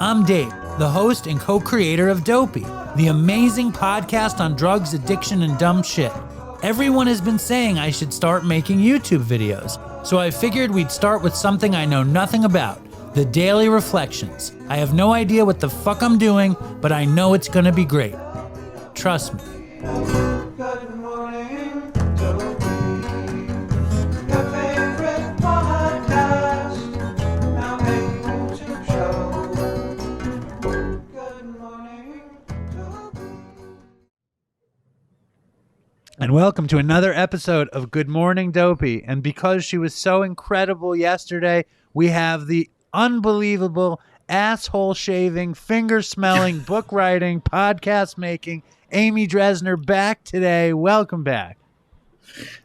I'm Dave, the host and co-creator of Dopey, the amazing podcast on drugs, addiction, and dumb shit. Everyone has been saying I should start making YouTube videos, so I figured we'd start with something I know nothing about, the Daily Reflections. I have no idea what the fuck I'm doing, but I know it's gonna be great. Trust me. Good morning, Dopey. Your favorite podcast. Now making YouTube show. Good morning, Dopey. And welcome to another episode of Good Morning Dopey. And because she was so incredible yesterday, we have the unbelievable, asshole shaving, finger smelling, book writing, podcast making Amy Dresner back today. Welcome back.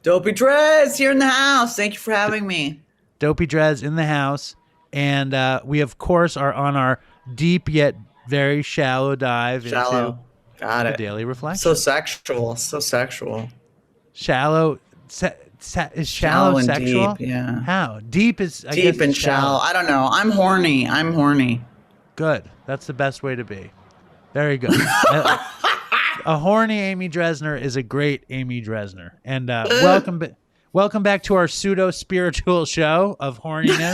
Dopey Drez here in the house. Thank you for having me. Dopey Drez in the house. And we, of course, are on our deep yet very shallow dive into Got the it. Daily Reflection. So sexual. So sexual. Shallow. Is shallow and sexual? deep, yeah. How? Deep is, I Deep guess, and is shallow. I don't know. I'm horny. Good. That's the best way to be. Very good. A horny Amy Dresner is a great Amy Dresner. And welcome back to our pseudo-spiritual show of horniness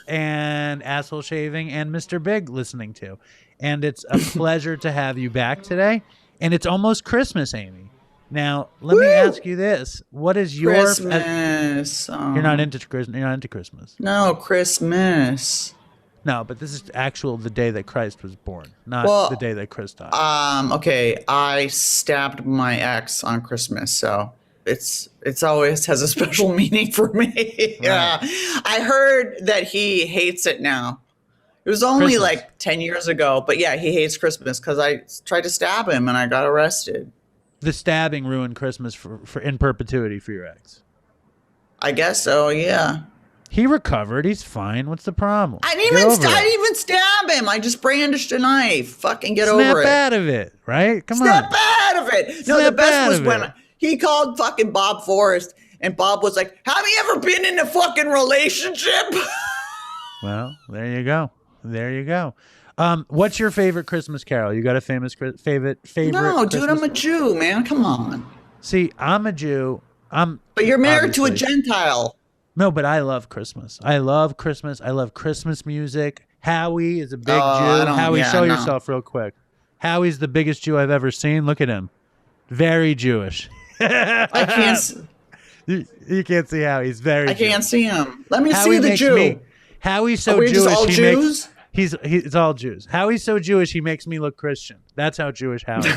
and asshole shaving and Mr. Big listening to. And it's a pleasure to have you back today. And it's almost Christmas, Amy. Now, let me ask you this. What is your... Christmas. You're not into Christmas. No, Christmas. No, but this is the day that Christ was born, not the day that Chris died. Okay. I stabbed my ex on Christmas, so it's always has a special meaning for me. Yeah. I heard that he hates it now. It was only Christmas. like 10 years ago, but yeah, he hates Christmas because I tried to stab him and I got arrested. The stabbing ruined Christmas for in perpetuity for your ex. I guess so, yeah. He recovered. He's fine. What's the problem? I didn't even stab him. I just brandished a knife. Fucking get over it. Snap out of it, right? Come on. Snap out of it. No, the Snap best out was of when it. he called fucking Bob Forrest and Bob was like, have you ever been in a fucking relationship? Well, there you go. There you go. What's your favorite Christmas carol? You got a favorite? No, dude, Christmas? I'm a Jew, man. Come on. See, I'm a Jew. But you're married to a obviously Gentile. No, but I love Christmas. I love Christmas. I love Christmas music. Howie is a big Jew. Howie, show yourself real quick. Howie's the biggest Jew I've ever seen. Look at him. Very Jewish. I can't. You can't see Howie. He's very I can't see him. Let me Howie see the makes Jew. Howie's so Are we Jewish. just all Jews? It's all Jews. Howie's so Jewish, he makes me look Christian. That's how Jewish Howie is.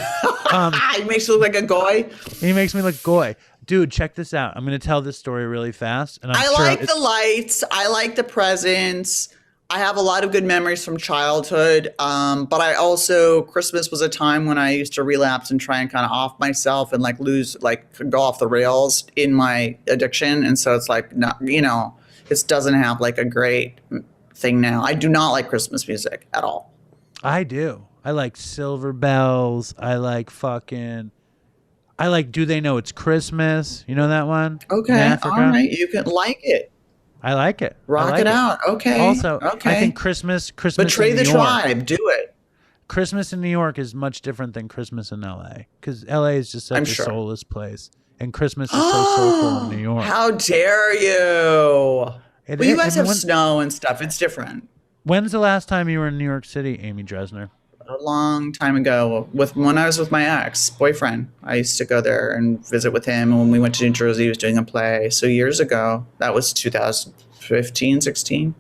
He makes you look like a goy. He makes me look goy. Dude, check this out. I'm going to tell this story really fast. And I like the lights. I like the presents. I have a lot of good memories from childhood. But I also, Christmas was a time when I used to relapse and try and kind of off myself and go off the rails in my addiction. And so it's like, not, it doesn't have like a great thing now. I do not like Christmas music at all. I do. I like Silver Bells. I like Do They Know It's Christmas? You know that one? Okay. All right. You can like it. I like it. Rock it out. Okay. Also, okay. I think Christmas Betray in the New York, tribe. Do it. Christmas in New York is much different than Christmas in LA because LA is just such a soulless place. And Christmas is so soulful in New York. How dare you? Well, you guys have snow and stuff. It's different. When's the last time you were in New York City, Amy Dresner? A long time ago, when I was with my ex-boyfriend. I used to go there and visit with him. And when we went to New Jersey, he was doing a play. So years ago, that was 2015, 16.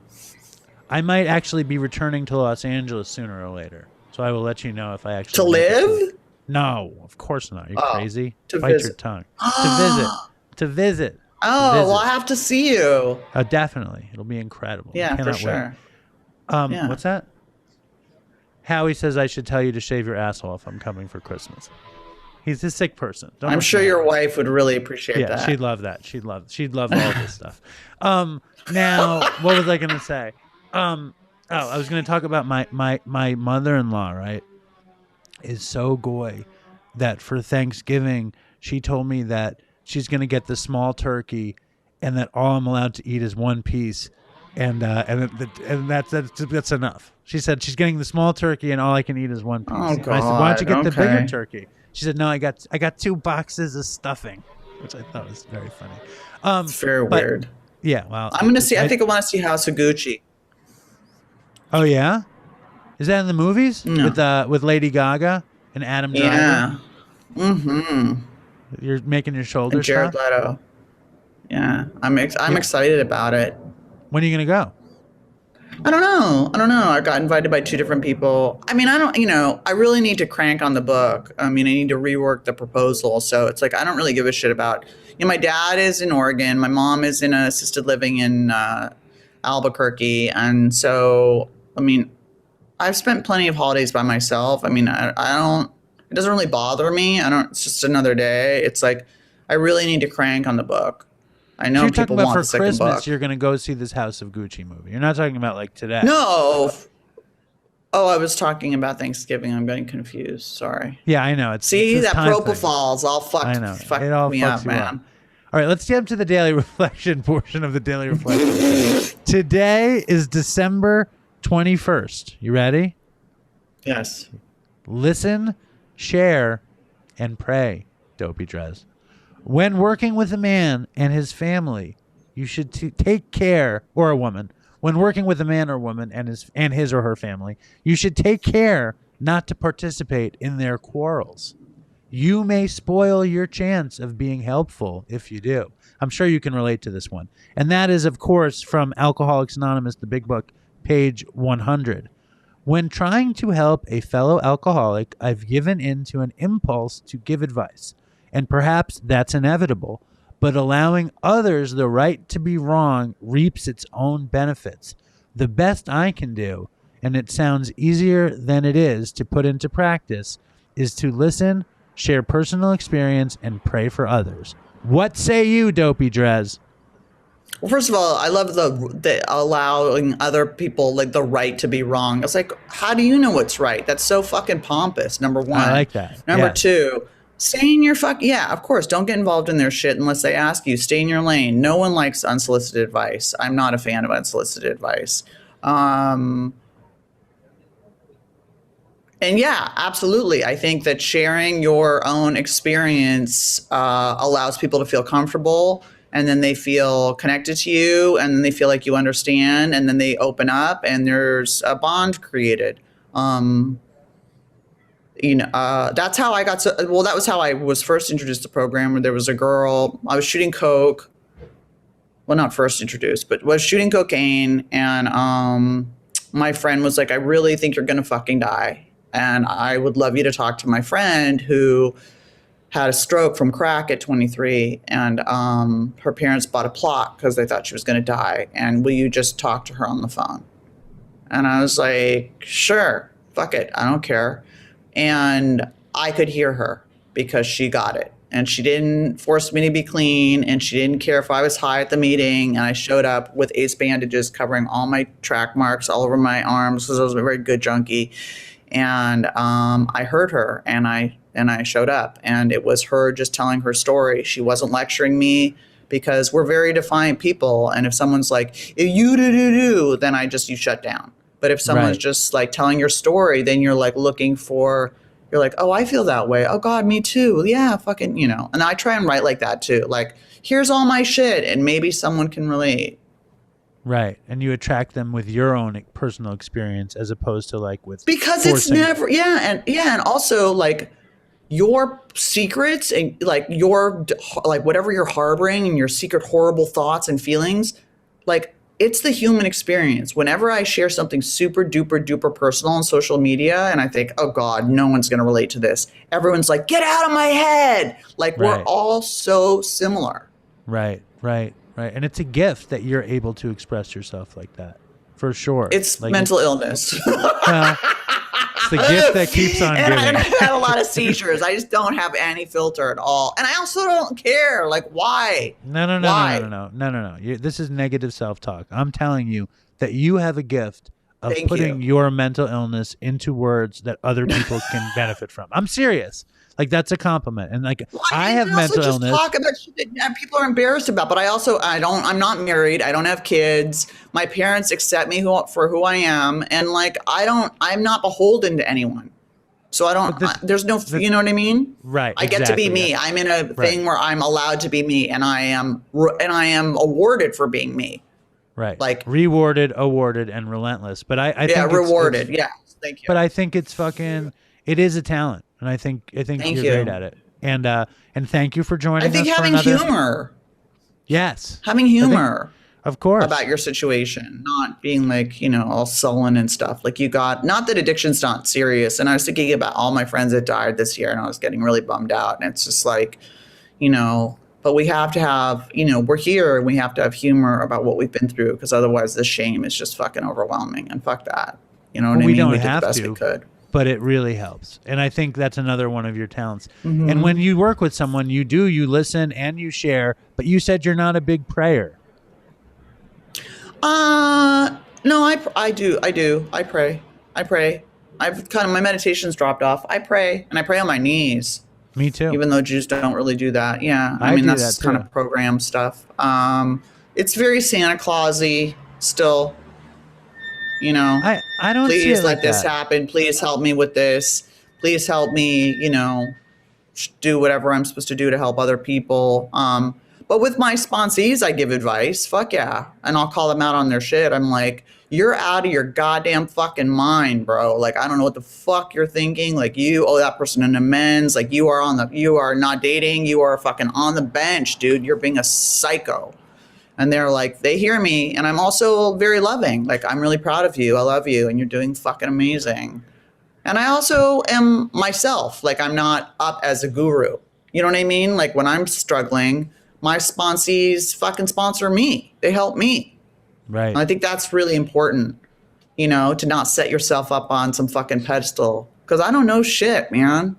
I might actually be returning to Los Angeles sooner or later. So I will let you know if I actually... To live? No, of course not. You're crazy. To Bite visit. your tongue. To visit. To visit. Oh, well, I have to see you. Oh, definitely. It'll be incredible. Yeah, for sure. Yeah. What's that? Howie says I should tell you to shave your asshole if I'm coming for Christmas. He's a sick person. I'm sure your wife would really appreciate that. Yeah, she'd love that. She'd love all this stuff. Now, what was I going to say? I was going to talk about my mother-in-law, right? Is so goy that for Thanksgiving, she told me that she's going to get the small turkey and that all I'm allowed to eat is one piece and that's enough. She said she's getting the small turkey, and all I can eat is one piece. Oh, And I said, why don't you get the God, okay. bigger turkey? She said, no, I got 2 boxes of stuffing, which I thought was very funny. It's very weird. Yeah, well, I'm gonna see. I think I want to see House of Gucci. Oh yeah, is that in the movies No. with Lady Gaga and Adam Driver? Yeah. Mm-hmm. You're making your shoulders And Jared stop? Leto. Yeah, I'm excited about it. When are you gonna go? I don't know. I got invited by 2 different people. I mean, I really need to crank on the book. I mean, I need to rework the proposal. So it's like, I don't really give a shit about, my dad is in Oregon. My mom is in assisted living in Albuquerque. And so, I mean, I've spent plenty of holidays by myself. I mean, I don't, it doesn't really bother me. It's just another day. It's like, I really need to crank on the book. I know So you're people talking about want for the second Christmas, book. you're gonna go see this House of Gucci movie. You're not talking about like today. No. Oh, I was talking about Thanksgiving. I'm getting confused. Sorry. Yeah, I know. See, it's that time thing. propofol's all fucked. I know. Fucked It all me fucks up, you man. up. All right, let's jump to the daily reflection portion of the daily reflection. Today is December 21st. You ready? Yes. Listen, share, and pray, Dopey Drez. When working with a man and his family, you should take care, or a woman. When working with a man or woman and his or her family, you should take care not to participate in their quarrels. You may spoil your chance of being helpful if you do. I'm sure you can relate to this one. And that is, of course, from Alcoholics Anonymous, the big book, page 100. When trying to help a fellow alcoholic, I've given in to an impulse to give advice. And perhaps that's inevitable, but allowing others the right to be wrong reaps its own benefits. The best I can do, and it sounds easier than it is to put into practice, is to listen, share personal experience, and pray for others. What say you, Dopey Drez? Well, first of all, I love the allowing other people like the right to be wrong. It's like, how do you know what's right? That's so fucking pompous. Number one. I like that. Number Yeah. 2, stay in your of course, don't get involved in their shit unless they ask you. Stay in your lane. No one likes unsolicited advice. I'm not a fan of unsolicited advice. And yeah, absolutely. I think that sharing your own experience allows people to feel comfortable, and then they feel connected to you, and then they feel like you understand, and then they open up, and there's a bond created. That's how I got that was how I was first introduced to the program, where there was a girl, I was shooting coke. Well, not first introduced, but was shooting cocaine. And my friend was like, I really think you're going to fucking die. And I would love you to talk to my friend who had a stroke from crack at 23. And her parents bought a plot because they thought she was going to die. And will you just talk to her on the phone? And I was like, sure, fuck it. I don't care. And I could hear her because she got it. And she didn't force me to be clean, and she didn't care if I was high at the meeting. And I showed up with ace bandages covering all my track marks all over my arms because I was a very good junkie. And I heard her, and I showed up. And it was her just telling her story. She wasn't lecturing me because we're very defiant people. And if someone's like, you do, then you shut down. But if someone's just like telling your story, then you're like looking for, you're like, oh, I feel that way. Oh God, me too. Yeah, fucking, and I try and write like that too. Like, here's all my shit, and maybe someone can relate. Right. And you attract them with your own personal experience as opposed to like with, because it's never, and also like your secrets and like your, like whatever you're harboring and your secret horrible thoughts and feelings, like, it's the human experience. Whenever I share something super duper duper personal on social media and I think, oh God, no one's going to relate to this, everyone's like, get out of my head. Like, we're all so similar. Right. And it's a gift that you're able to express yourself like that, for sure. It's like mental illness. It's the gift that keps on giving. And I've had a lot of seizures. I just don't have any filter at all. And I also don't care. Like, why? No. This is negative self-talk. I'm telling you that you have a gift of putting your mental illness into words that other people can benefit from. I'm serious. Like that's a compliment. And like Well, I you have can also mental just illness. talk about shit that people are embarrassed about. But I'm not married. I don't have kids. My parents accept me for who I am, and like I'm not beholden to anyone. So I don't. There's no. You know what I mean? Right. I get to be exactly, me. yeah. I'm in a thing where I'm allowed to be me, and I am awarded for being me. Right. Like rewarded, awarded, and relentless. But I think rewarded. Yeah. Thank you. But I think it's it is a talent, and I think Thank you're you. great at it. And thank you for joining I think us for having another. humor. Yes. Having humor. Of course. About your situation, not being like, all sullen and stuff. Like not that addiction's not serious. And I was thinking about all my friends that died this year and I was getting really bummed out. And it's just like, but we have to have, we're here and we have to have humor about what we've been through because otherwise the shame is just fucking overwhelming and fuck that. You know what I mean? We don't did have the best to, we could. but it really helps. And I think that's another one of your talents. Mm-hmm. And when you work with someone, you listen and you share, but you said you're not a big prayer. No, I do. I pray. My meditation's dropped off. I pray and I pray on my knees. Me too. Even though Jews don't really do that. Yeah. I mean, that's kind of program stuff. It's very Santa Claus-y still, I don't see please it let like this that. happen. Please help me with this. Please help me, do whatever I'm supposed to do to help other people. But with my sponsees, I give advice. Fuck yeah. And I'll call them out on their shit. I'm like, you're out of your goddamn fucking mind, bro. Like, I don't know what the fuck you're thinking. Like, you owe that person an amends. Like, you are not dating. You are fucking on the bench, dude. You're being a psycho. And they're like, they hear me. And I'm also very loving. Like, I'm really proud of you. I love you. And you're doing fucking amazing. And I also am myself. Like, I'm not up as a guru. You know what I mean? Like, when I'm struggling, my sponsees fucking sponsor me. They help me. Right. And I think that's really important, to not set yourself up on some fucking pedestal. Because I don't know shit, man.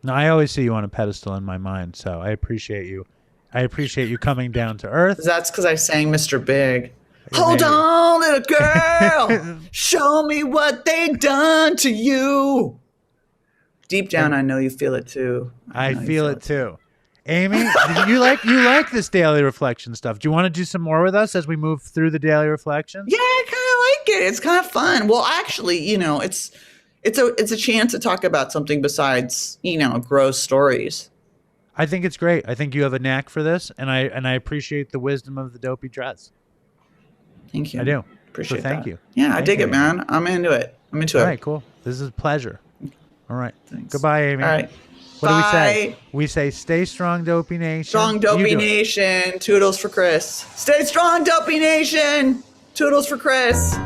No, I always see you on a pedestal in my mind, so I appreciate you. I appreciate you coming down to earth. That's because I sang Mr. Big. Hold on, little girl. Show me what they done to you. Deep down, I know you feel it too. I feel it too. Amy, you like this daily reflection stuff. Do you want to do some more with us as we move through the daily reflections? Yeah, I kind of like it. It's kind of fun. Well, actually, it's a chance to talk about something besides, gross stories. I think it's great. I think you have a knack for this, and I appreciate the wisdom of the Dopey Drez. Thank you. I do. Appreciate Thank that. you. Yeah, I Thank dig you, it, man. I'm into it. All right, cool. This is a pleasure. All right. Thanks. Goodbye, Amy. All right. What Bye. do we say? We say, stay strong, Dopey Nation. Strong Dopey Nation. Toodles for Chris. Stay strong, Dopey Nation. Toodles for Chris.